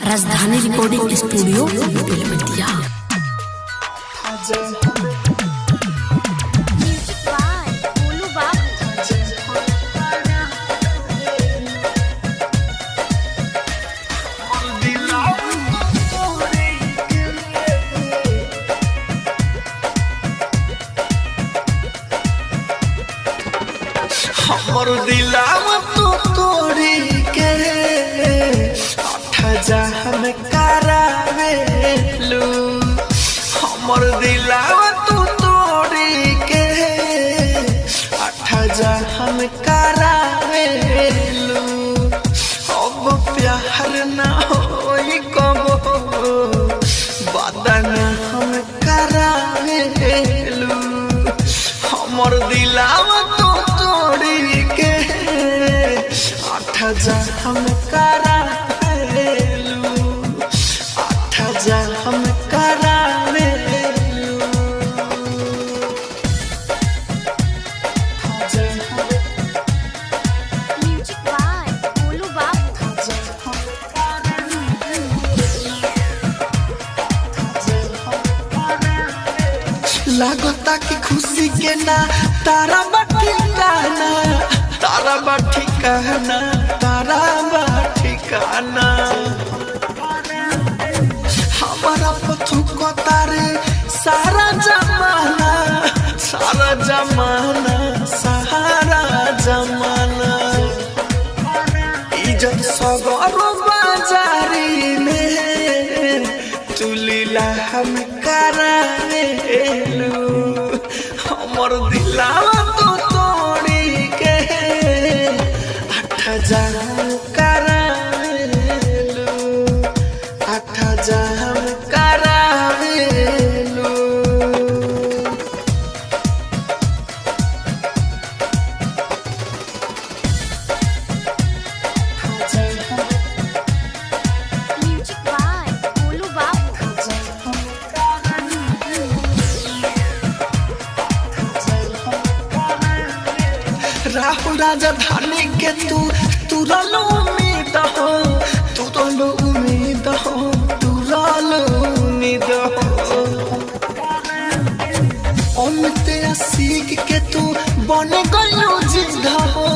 राजधानी recording studio Belwatia. हमर दिलावा तो तोड़ी के जा हम करावेलू। हमर दिलावा तो तोड़ी के जा हम करावेलू। अब प्यार ना होई कबो बदन हम करावेलू। हमर दिलावा तो तोड़ी के जा हम करावेलू। जा हम करावेलू। म्यूजिक बाय बोलू बाबू। लागता कि खुशी के ना तारा बठिकाना, तारा बठिकाना, तारा बठिकाना। हमारा पथु को तारे सारा जमाना, सारा जमाना, सारा जमाना। इज्जत सगरो बाजारी में तुलीला हम करावेलू। हमर दिलावा तो तोड़ी के जा हम करावेलू। जा हम करावेलू। म्यूजिक बाय बोलू बाबू। राहुल राजधानी के तू तुरलो उम्मीद हो, तुरलो उम्मीद हो, तुरलो उम्मीद हो। अमित सीख के तू बने गइलो जिद हो,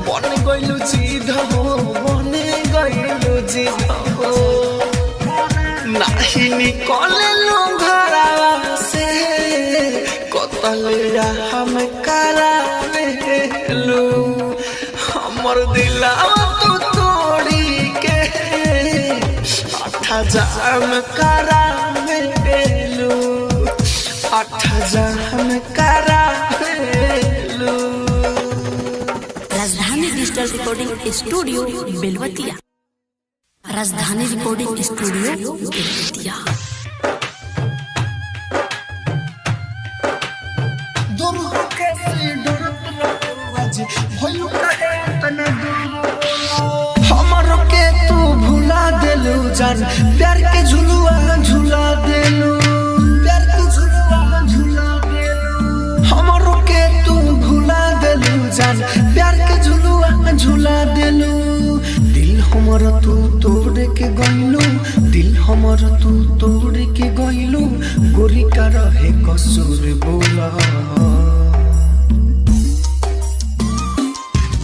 बने गइलो जिद हो, बने गइलो जिद हो। नाही निकले लो घरवा से कतलिया हम करावेलू। हमर दिलावा तो तोड़ी के जा हम करावेलू। जा हम करावेलू। राजधानी digital recording studio Belwatia. Rajdhani recording studio Belwatia. हमरो के तू भुला देलू जान, प्यार के झुलुआ झुला देलू, प्यार के झुलुआ झुला देलू। हमरो के तू भुला देलू जान, प्यार के झुलुआ झुला देलू। दिल हमर तू तोड़ के गइलू, दिल हमर तू तोड़ के गइलू। गोरी का रहे कसूर बोला,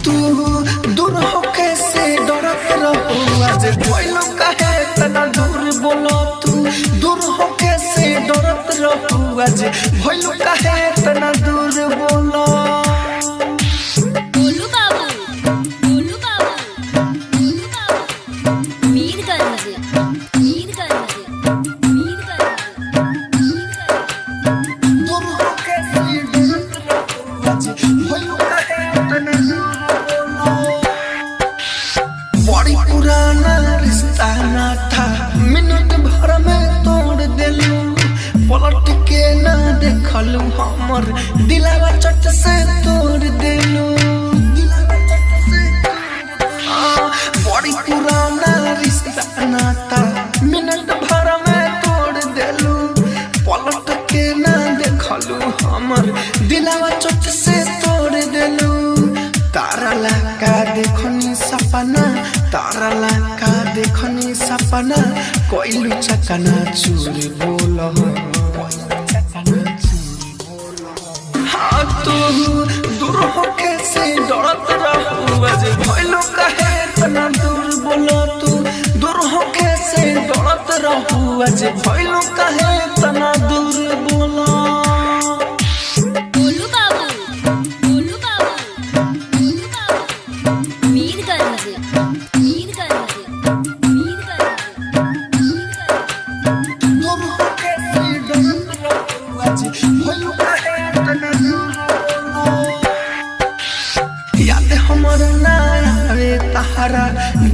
तू दूर होके से डरत रहो। आज भइलो काहे तना दूर बोलो, तू दूर होके से डरत रहो। आज भइलो काहे तना दूर बोलो। बोलू बाबू, बोलू बाबू, बोलू बाबू। मीरगंज, मीरगंज, मीरगंज। दूर होके से डरत रहो। आज भइलो काहे तना दूर बोलो। बड़ी पुराना रिश्ता ना था, मिनट भर में तोड़ देलू। पलट के ना देखलू, हमर दिलावा चट से तोड़ देलू। बड़ी पुराना रिश्ता ना था, मिनट भर में तोड़ देलू। पलट के ना देखलू, हमर दिलावा चट से तोड़ देलू। तारा लगा देखनी सपना, तारा लगा देखनी सपना। सपना कोइलू चकना चूर बोल हाँ तू दूर होके से डरत रहू आज भइलो काहे तना दूर बोल तू दूर होके से डरत रहू आज भइलो काहे तना दूर बोल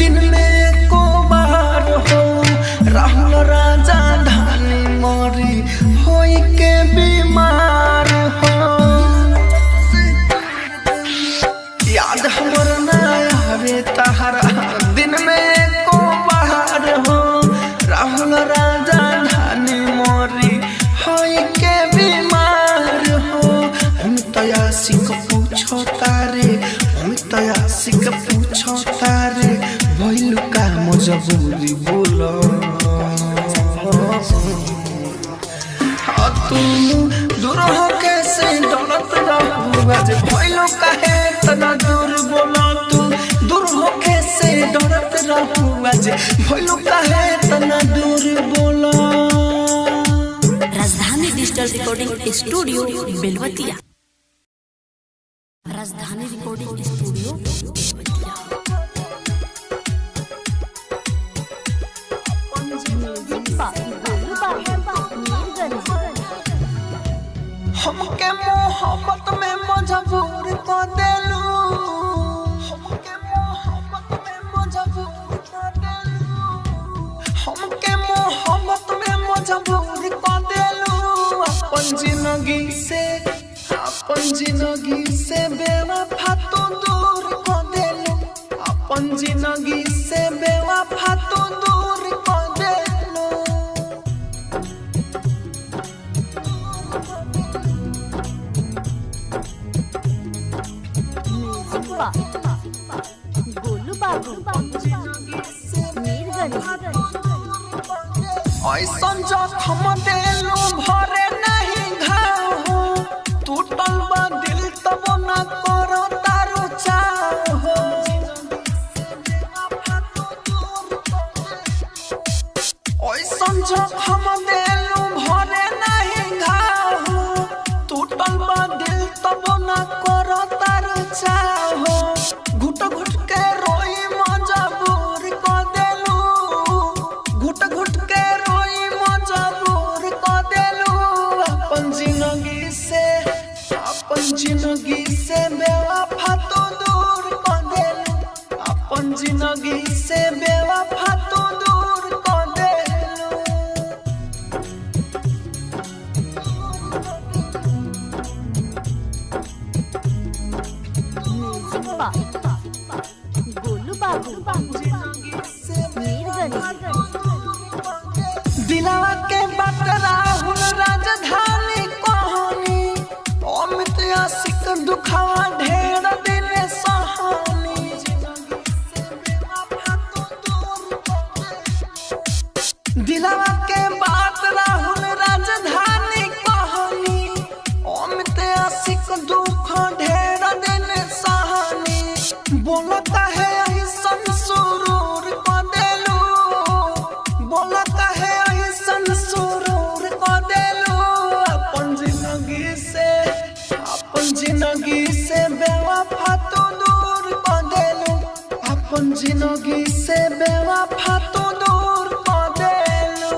दिन में को बार हो राहुल राजा धानी मोरी होई के बीमार हो याद हमर ना आवे तहरा दिन में को बार हो राहुल राजा धानी मोरी होई के बीमार हो हम तयासी को पूछो तारे हम तयासी को पूछो तारे भइल का मजबूरी बोल तू दूर होके से डरत रहू आज भइल काहे तना दूर बोल तू दूर होके से डरत रहू आज भइल काहे तना दूर बोल राजधानी digital recording studio Belwatia Rajdhani recording studio Belwatia हमके मोहब्बत में मजबूर कर देलू हमके मोहब्बत में मजबूर कर देलू हमके मोहब्बत में मजबूर कर देलू अपन जिंदगी से बेवफा तू दूर कर देलू अपन जिंदगी से बेवफा तू दूर कर देलू गोलू बाबू ऐसन जखम देलू भरे नहीं घाव टूटल बा दिल तब न करो तारो चाहो ऐसन जखम देलू भरे नहीं घाव टूटल बा दिल तब न करो तारो चाहो घुट घुट के रोई मजबूर कर देलू घुट घुट के रोई मजबूर कर देलू अपन जिंदगी से बेवफा तो दूर कर देलू अपन जिंदगी से बेवफा तो दूर कर देलू गोलू बाबू दिलावा के बात राहुल राजधानी कहानी अमित आशिक दुखावा ढेर दिन सहानी दिलावा के बात राहुल राजधानी कहानी अमित आशिक दुख ढेर दिन सहानी बोलता है ऐसन सुरूर कर देलू बोलता है ऐसन सुरूर कर देलू अपन जिंदगी से बेवफा तो दूर कर देलू अपन जिंदगी से बेवफा तो दूर कर देलू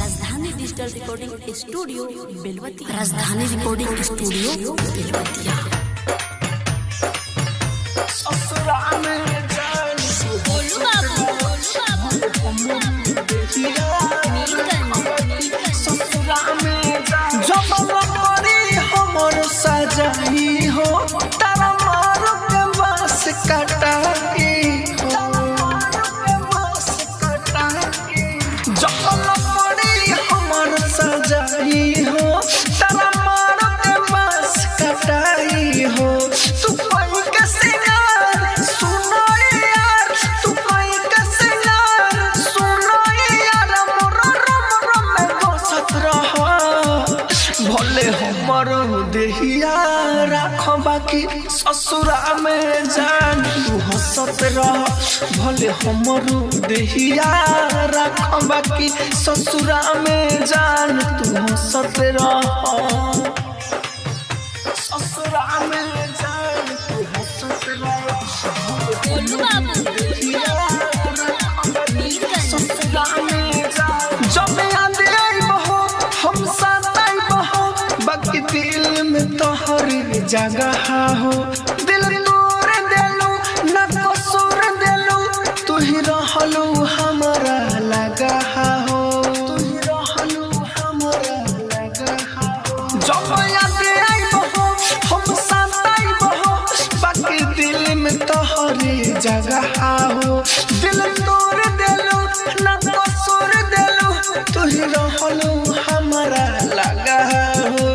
राजधानी digital recording studio Belwatia Rajdhani recording studio Belwatia ससुरा में गोलू बाबू ससुरा में जब लकड़ी हमर सजाई हो तारा मारो के बस कटाई जब लकड़ी हमर सजाई हो तारा मारो के बस कटाई बाकी ससुरा में जान तू हंसत रह भले हमरो देहिया रख बाकी ससुरा में जान तू हंसत रह ससुरा में जान तू हंसत रह गोलू बाबू ससुरा में जान जब याद आई बहो हम साथ आई बहो बाकी दिल में तोहर जगह हो दिल तोड़ देलू न कसूर देलू तू ही रहलू हमारा लगा हो तू ही रहलू हमारा लगा हो जब याद आई बहो हम साथ आई बहो बाकी दिल में तोहर जगह हो दिल तोड़ देलू न कसूर देलू तू ही रहलू हमारा लगा हो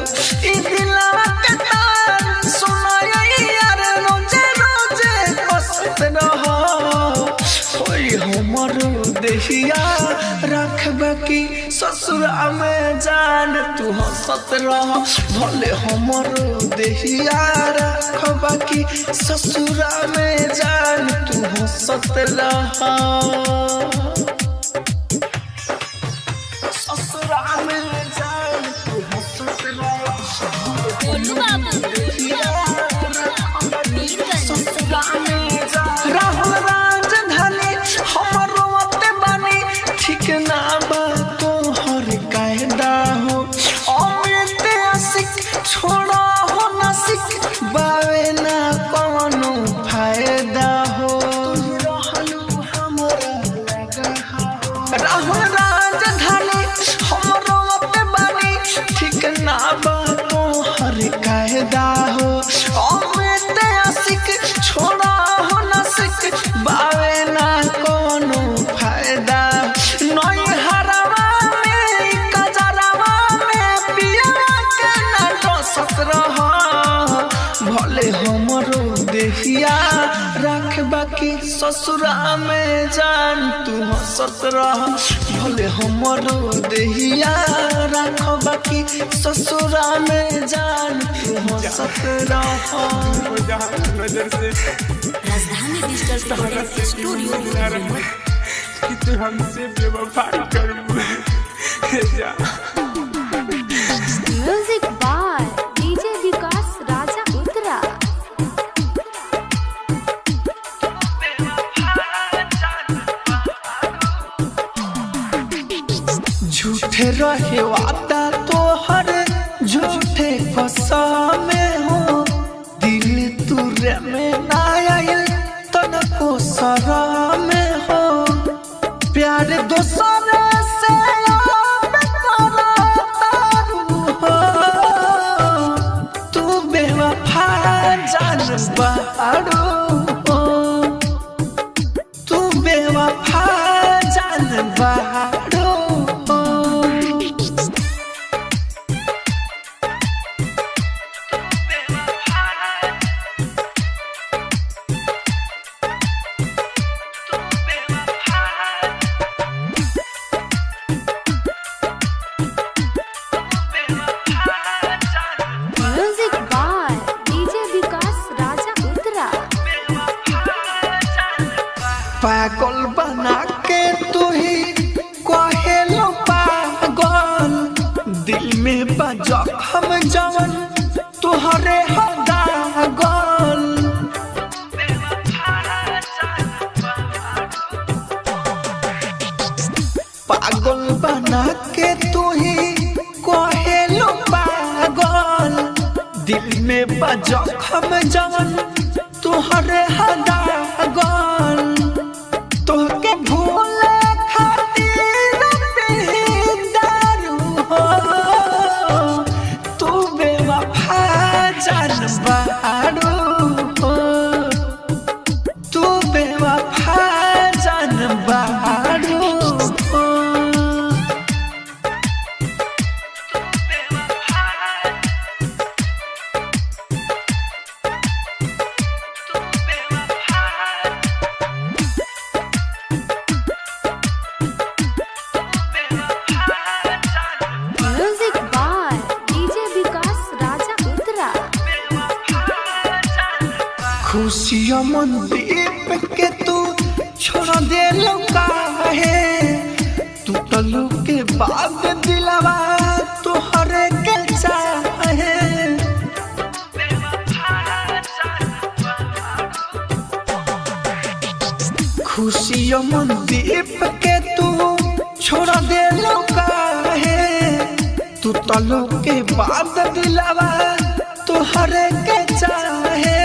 ई दिलवा के तार सुनाई यार रोजे रोजे कसत रह होई हमरो देहिया रख बाकी ससुरा में जान तू हंसत रह भले हमरो देहिया रख बाकी ससुरा में जान तू हंसत रह ससुरा में जान तू हंसत रह गोलू बाबू राहुल राजधानी हमरो अते बानी ठीक ना बा तोहर कायदा हो अमृत आशिक छोड़ा हो नासिक बावे ना कोनो फायदा हो रहलू हमरा लगा हो राहुल राजधानी हमरो अते बानी ठीक ना बा तोहर कायदा हो अमृत आशिक छोड़ा हो नासिक बावे ना कोनो फायदा नई हरवा में कजरवा में पिया के ना डसत रह भले हमरो देहिया रख बाकी ससुरा में जान तू हंसत रह भले हमरो देहिया रख बाकी ससुरा में जान तू हंसत रह नजर से राजधानी डिजिटल रिकॉर्डिंग स्टूडियो बेलवतिया कि तू हमसे बेवफाई कर जा म्यूजिक बाय डीजे विकास राजा उत्तरा झूठे रहे वादा तोहर झूठे कसम हो दिल तुरे में ना आयल तनको शरम हो प्यार दोसर से अब करतारू हो तू बेवफा जान बाड़ू हो तू बेवफा जान बाड़ू हो म्यूजिक बाय डीजे विकास राजा उत्तरा पागल बना के तू ही कहेलो पागल दिल में बजखम जवन तुहरे हदागल पागल बना के तू ही कहेलो पागल दिल में बजखम जवन तुहरे हदागल तोहके भूले खातिर दारू हो तू बेवफा जान बाड़ू हो तू बेवफा जान बाड़ू हो म्यूजिक बाय डीजे विकास राजा उत्तरा खुशियों मंदीप के तू छोड़ दे लौका है टूटलू के बाद दिलवा तोहरे के चाहे खुशियों मंदीप के तू छोड़ दे लौका है टूटलू के बाद दिलवा तोहरे के चाहे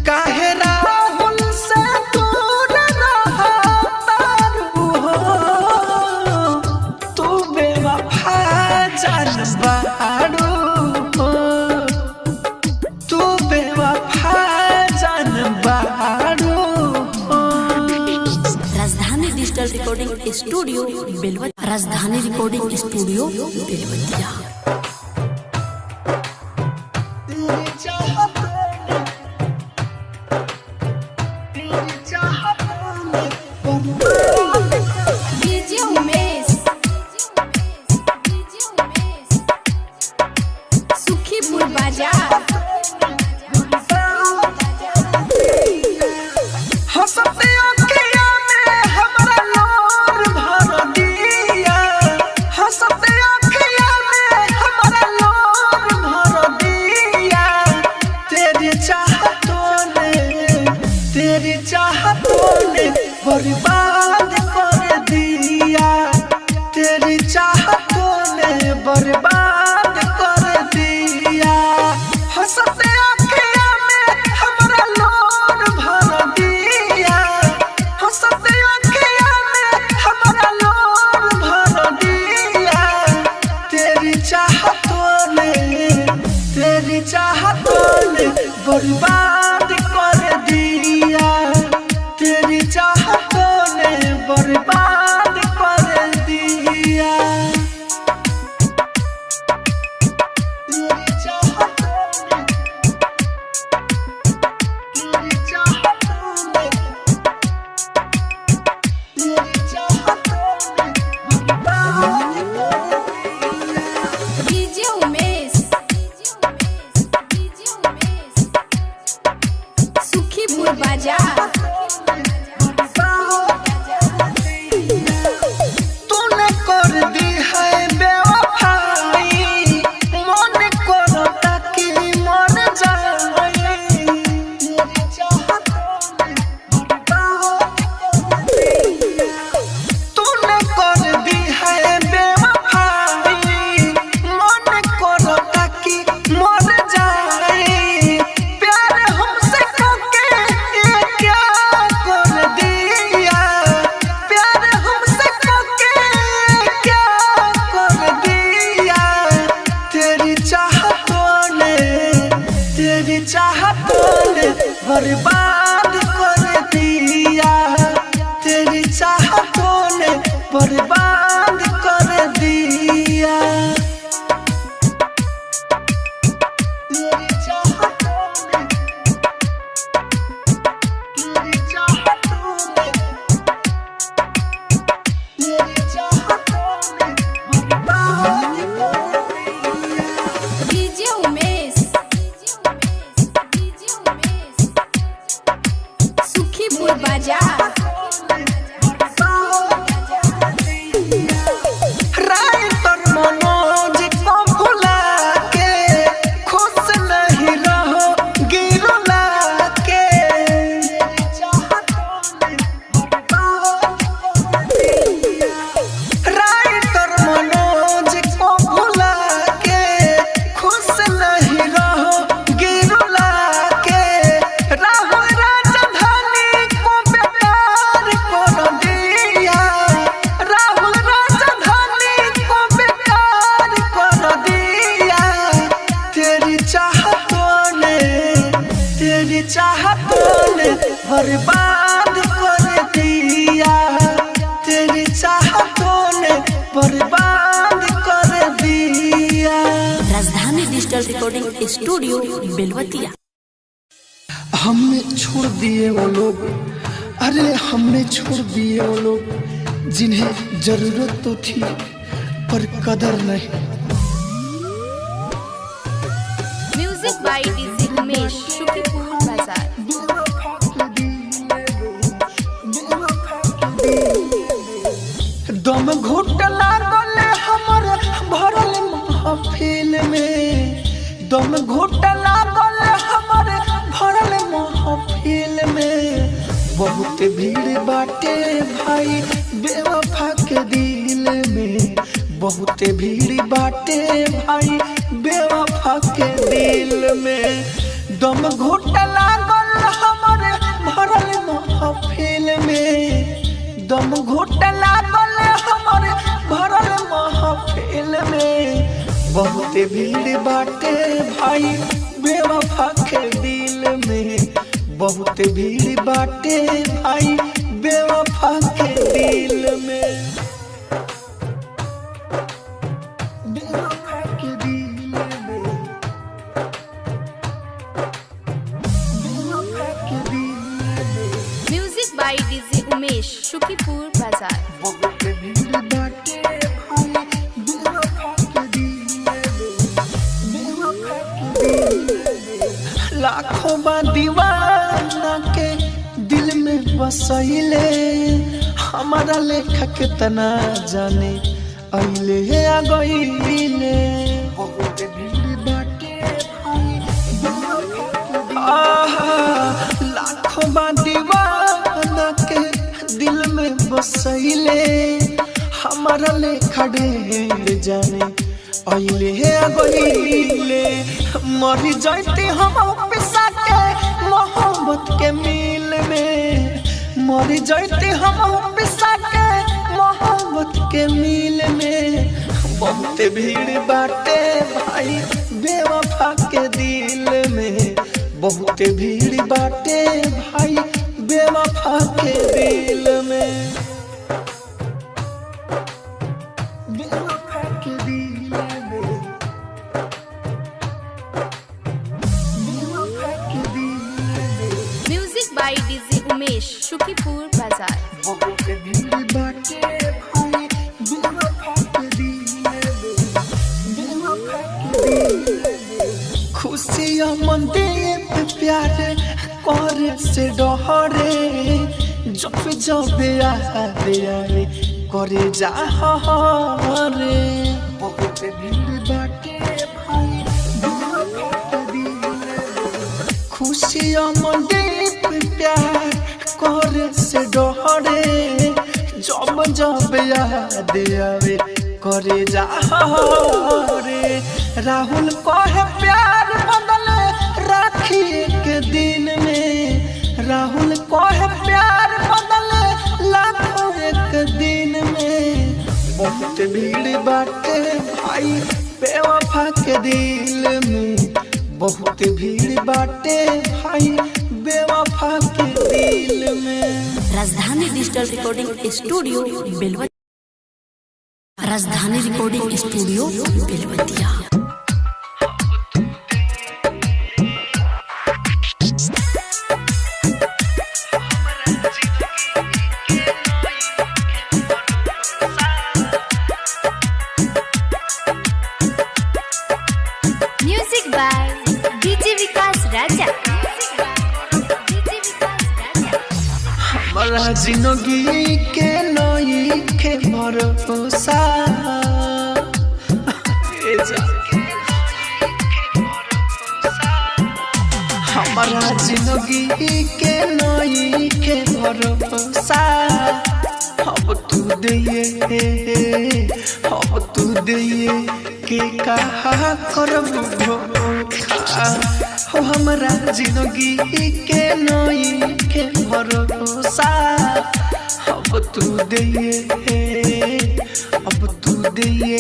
काहे राहुल से दूर रहता हो तू बेवफा जान बाड़ू हो तू बेवफा जान बाड़ू हो। राजधानी digital recording studio Belwatia. Rajdhani recording studio Belwatia. DJ Umesh Sukhipur Bazar. हंसते अखियाँ में हमारा नूर भर दिया हंसते अखियाँ में हमारा नूर भर दिया तेरी चाहतों ने बर्बाद कर दिया तेरी चाहतों ने बर्बाद कर दिया हंसते अखियाँ में हमारा नूर भर दिया हंसते अखियाँ में हमारा नूर भर दिया तेरी चाहतों ने बर्बाद कर दिया तेरी चाहतों ने बर्बाद कर दिया तेरी चाहतों ने बर्बाद डीजे उमेश सुखीपुर बाजार। तूने कर दी है बेवफाई मन करता कि मर जाए तेरी चाहतों ने तूने कर दी है बेवफाई मन करता कि मर जाए प्यार हमसे करके ये क्या कर दिया प्यार हमसे करके ये क्या कर दिया तेरी चाहतों ने बर्बाद कर दिया तेरी चाहतों ने बर्बाद कर दिया तेरी चाहतों ने बर्बाद कर दिया डीजे उमेश सुखीपुर बाजार। राइटर मनोज को भुला के खुश नहीं रहोगी रुला के राइटर मनोज को भुला के खुश नहीं रहोगी रुला के राहुल राजधानी को बेकार कर दिया राहुल राजधानी को बेकार कर दिया तेरी चाहतों ने बर्बाद कर दिया तेरी चाहतों ने बर्बाद कर दिया। राजधानी डिजिटल रिकॉर्डिंग स्टूडियो बेलवतिया। हमने छोड़ दिए वो लोग अरे हमने छोड़ दिए वो लोग जिन्हें जरूरत तो थी पर कदर नहीं। Music by DJ Umesh Sukhipur Bazar. दम घुट लागल हमर भरल महफिल में, दम घुट लागल हमर भरल महफिल में। बहुत भीड़ बाटे भाई बेवफा के दिल में, बहुत भीड़ बाटे भाई बेवफा के दिल में। दम घुट लागल हमर भरल महफिल में, दम घुट लागल हमर भरल महफिल में। बहुत भीड़ बाटे भाई बेवफा के दिल में, बहुत भीड़ बाटे भाई बेवफा के दिल में, बेवफा के दिल में, बेवफा के दिल में। Music by DJ Umesh, Shukipur Bazar. बहुत भीड़ बाटे भाई बेवफा के दिल में, बेवफा के दिल में। लाखों बा दीवाना के दिल में बसैले, हमारा लेखा कितना जाने अइले आ गइले। बहुत भीड़ बाटे भाई बेवफा के दिल, लाखों बा दीवाना के दिल में बसैले, हमारा लेखा ढेर जाने अइले आ गइले। मर जाते हम पिसा के मोहब्बत के मिल में, मर जाते हम पिसा के मोहब्बत के मिल में। बहुत भीड़ बाटे भाई बेवफा के दिल में, बहुत भीड़ बाटे भाई बेवफा के दिल में, बेवफा के दिल में, बेवफा के दिल में। Music by DJ Umesh, Shukipur Bazar. बहुत भीड़ बाटे भाई बेवफा के दिल में, बेवफा के दिल में। खुशियाँ मंदिर पे प्यार कर से डहरे, जब जब याद आए करे जा रे। बहुत भीड़ बाटे भाई बेवफा के दिल में, खुशियाँ मंदिर पे प्यार कर से डहरे, जब जब याद आवे करे जा रे। राहुल कहे प्यार बदले राखी के दिन में, राहुल कहे प्यार बदले लाखों एक दिन में। बहुत भीड़ बाटे भाई बेवफा के दिल में, बहुत भीड़ बाटे भाई बेवफा के दिल में। राजधानी digital recording studio Belwatia, Rajdhani recording studio Belwatia. Music by DJ Vikas Raja. हमारा जिंदगी के नई के भरोसा, हमारा जिंदगी के नई के भरोसा। अब तू दिए, अब तू दिए के कहा करब धोखा। हो हमारा जिंदगी के नई के भरोसा। अब तू दिए, अब तू दिए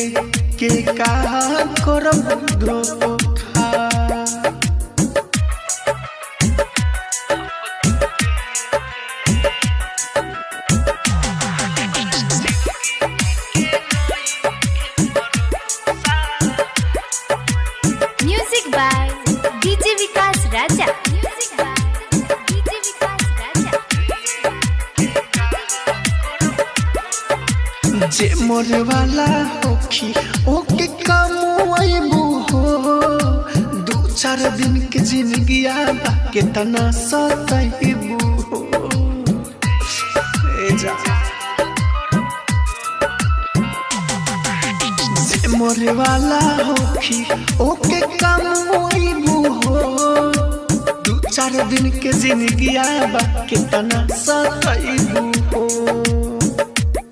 के कहा करब धोखा। म्यूजिक बाय डीजे विकास राजा। जे मोरे वाला होखी ओके कमवाइबू हो। दो चार दिन के जिंदगी आबा के तना सताइबू हो। ए जा करे वाला होखी ओके काम होइबू हो 2-4 दिन के जिंदगी आबा कितना सताइबू हो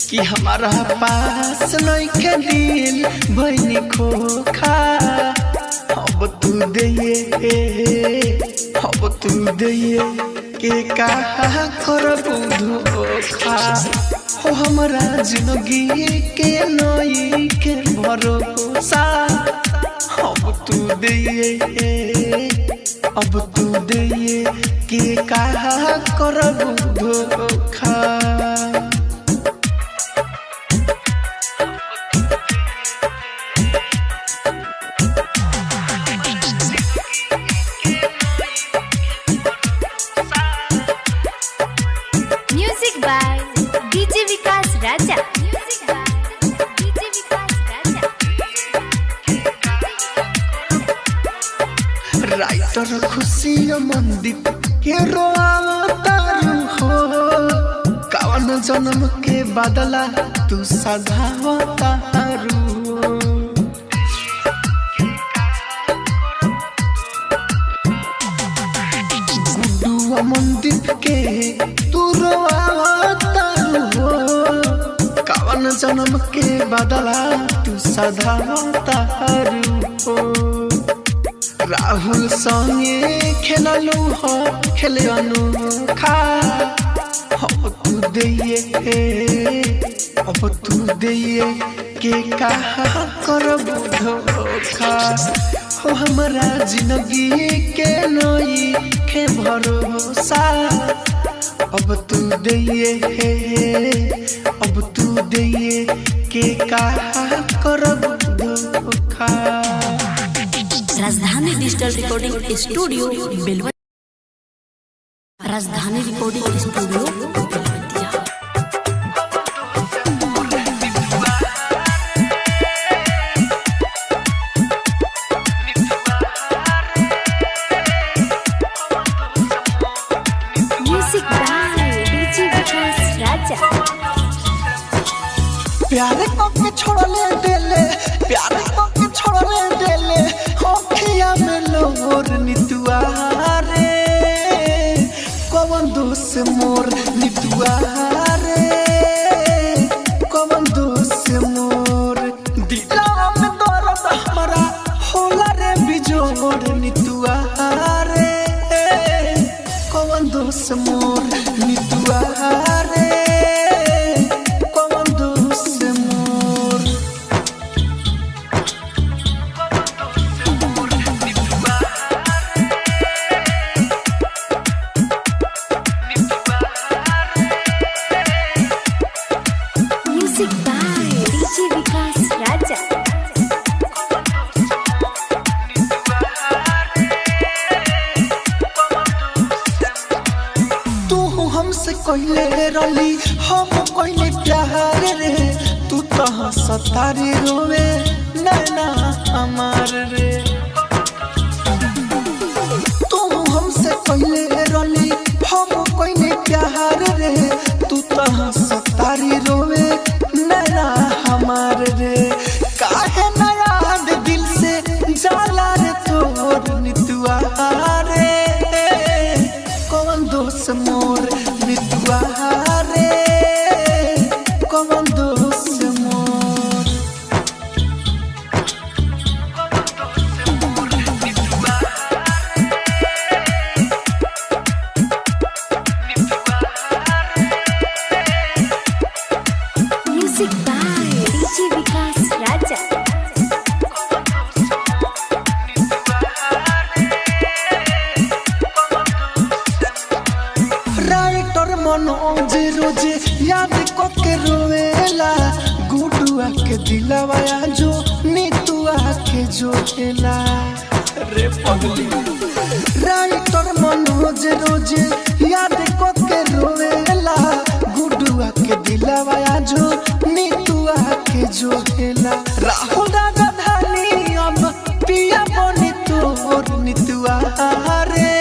कि हमारा पास नहीं के दिल बहनी खोखा अब तू दे के कहा करबू धोखा हो हमरा जिंदगी के नई के भरोसा अब तू दे के कहा करबू धोखा music by DJ Vikas Raja. Writer Khushi मंदिर के रोआवतारू हो कवन जन्म के बदला तू सधावतारू गुडुआ मंदिर के तू रोआवतारू हो कवन जन्म के बदला तू सधावतारू हो राहुल संगे खेललू हो खेले अनोखा अब तू दे के कहा करबू धोखा हो हमरा जिंदगी के नई के भरोसा अब तू दे के कहा करबू धोखा। राजधानी digital recording studio Belwatia. Rajdhani recording studio Belwatia. Music by DJ Vikas Raja. प्यारे के छोड़ले देले प्यारे के छोड़ले देले होखिया में लोर नितुआ रे कवन दोष मोर नितुआ रे कवन दोष मोर दिला में दर्द हमरा होला रे बिजोर नितुआ रे कवन दोष मोर नितुआ रे म्यूजिक बाय डीजे विकास राजा। तू हमसे कहले रली हम कहले प्यार रे तू तो सतारी रोवे नैना हमार रे तू हमसे कहले रली हम कहले प्यार रे तू तो सतारी रोवे नैना हमार रे काहे ना याद दिल से जाला रे तोर नितुआ रे कौन दोष मोर नितुआ रे कौन दोष मोर music by DJ Vikas Raja. Writer Manoj रोजे याद के रोवेला गुडुआ के दिलवा जो नीतुआ के जो हेला रे पगली राइटर मनोज रोजे याद के रोवेला गुडुआ के दिलवा जो नीतुआ के जो हेला राहुल राजधानी अब पिया बनी तोर नीतुआ रे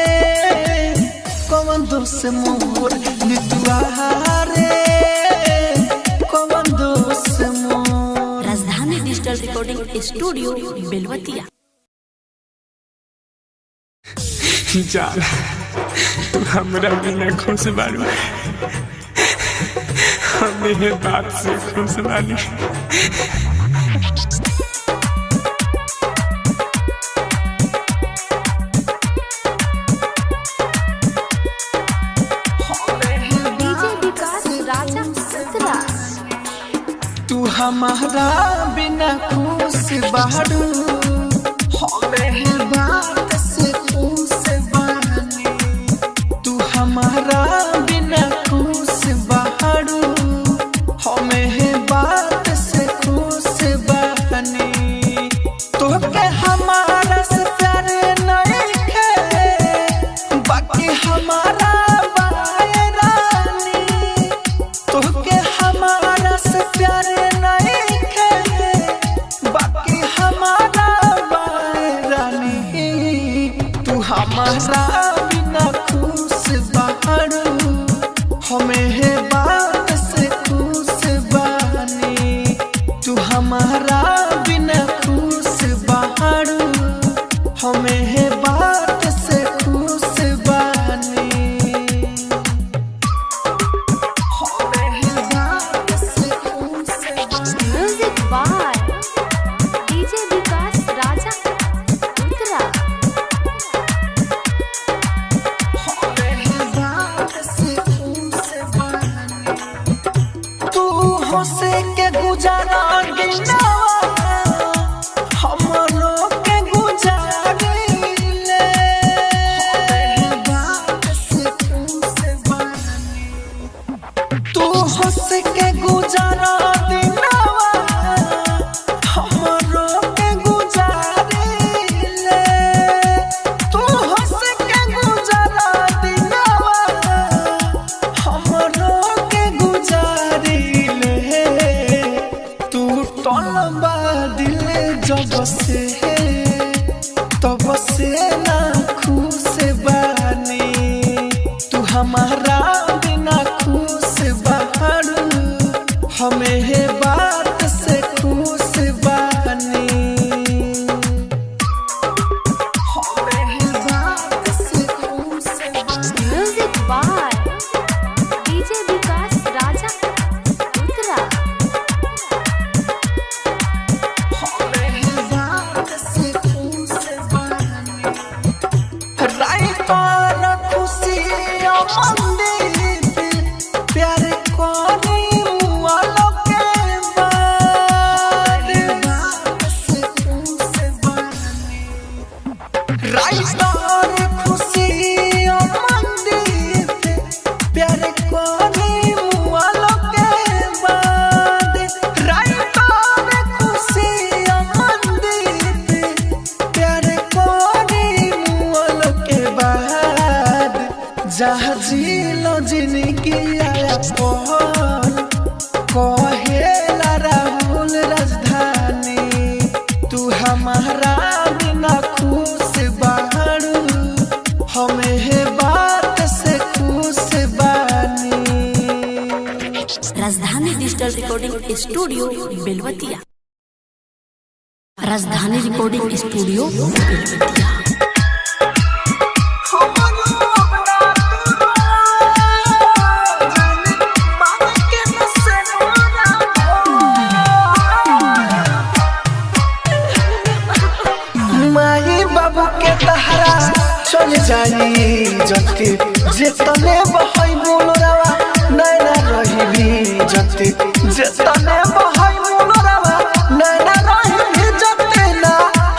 कौन दोष मोर नितुआ रे कौन दोष मोर। राजधानी digital digital recording studio Belwatia. जान तू हमरा बिना खुश बारू, हम ये बात से खुश बानी। डीजे विकास राजा सतरा। तू हमारा बिना खुश बारू, हमें बात से खुश बानी। तू हमारा बिना खुश बारू, हमें बात से खुश बानी। तो के हमारा से प्यार नहीं है, बाकी हमारा बायरानी। तो के हमारा से प्यार नहीं है, बाकी हमारा बायरानी। तू हमारा बिना खुश बारू, हमें बात से खुश बानी। तू हमारा बिना खुश बारू, हमें बात से खुश बानी। हमें बात से खुश बानी। म्यूजिक बाय डीजे विकास राजा सतरा। हमें बात से खुश बानी। तू हंसे के गुजारा गिनावा, हमरो के गुजारिले। हमें बात से खुश बानी। तू हंस के गुजारा दिनावा, हमरो के गुजारिले। तू हंस के गुजारा दिनावा, हमरो के गुजारिले। तू टलबा दिल जब से, तब से ना खुश बानी। तू हमारा बिना खुश बारू, हमें बात से खुश बानी। हमें बात से खुश बानी। म्यूजिक बाय डीजे विकास राजा सतरा। हमें बात से खुश बानी। राइटर खुशी मंदिर प्यार कोनी मुआलो के बाद। बात से खुश बानी। राइटर खुशी मंदिर प्यार कोनी मुआलो के बाद। राइटर खुशी मंदिर प्यार कोनी मुआलो के बाद। जहाँ जिलो जिनकी आया पहल, कहेला राहुल राजधानी। तू हमारा बिना खुश बारू, हमें बात से खुश बानी। राजधानी digital recording studio Belwatia. Rajdhani recording studio Belwatia. माई बाबू के तहरा चल जाई जति, जेतने बहई मोलरावा नैना रही जति। जेतने बहई मोलरावा नैना रही जति ना,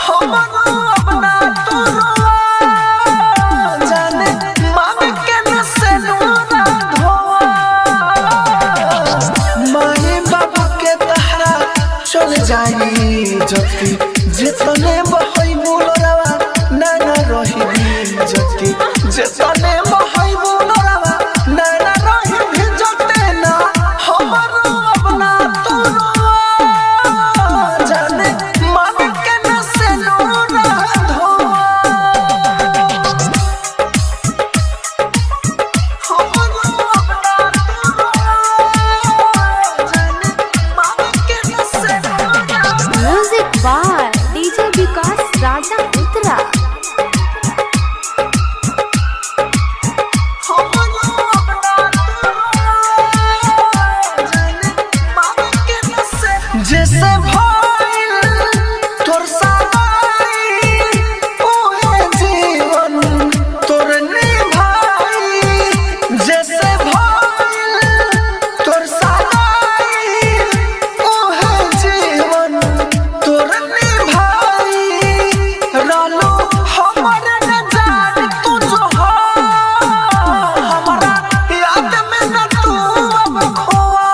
हमरो अपना तोरवा जाने मांग के न से नूरा धोआ। माई बाबू के तहरा चल जाई जति, जेतने बहई मोलरावा नैना रही जति। जेतने बहई मोलरावा नैना रही जति ना, हमरो अपना तोरवा जाने मांग के न से नूरा धोआ। हमरो अपना तोरवा जाने मांग के न से नूरा। म्यूजिक जैसे भइल तोर सगाई ओहे जीवन तोर निभाई जैसे भइल तोर सगाई ओहे जीवन तोर निभाई रालो हमर न जान तू जो हो हमरा याद में न तू अब खोआ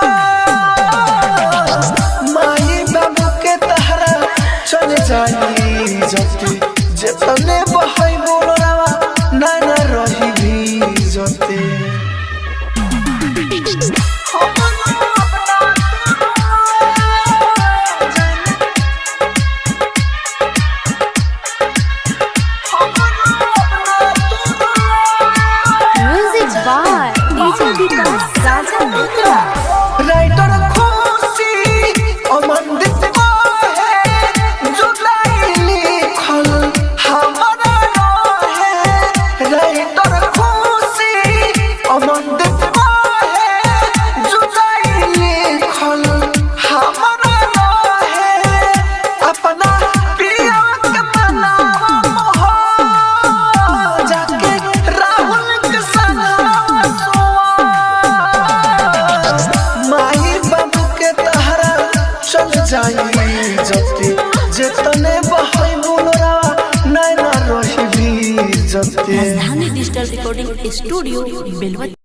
माई बाबू के तहरा चल जाई जते जेतने बहई बोलरावा ना ना रही भी जते music by DJ Vikas Raja Mitra. Writer Khushi Amandeep है जुलाई लिखल हमारा है राइटर खुशी अमनदीप है जुलाई लिखल हमारा है अपना प्रिया के मनावा हो जाके राहुल के संग माई बाबू के तहरा चल जाई जते जेतने बहई बोलरा ना ना रही भी जते राजधानी डिजिटल रिकॉर्डिंग स्टूडियो बेलवती।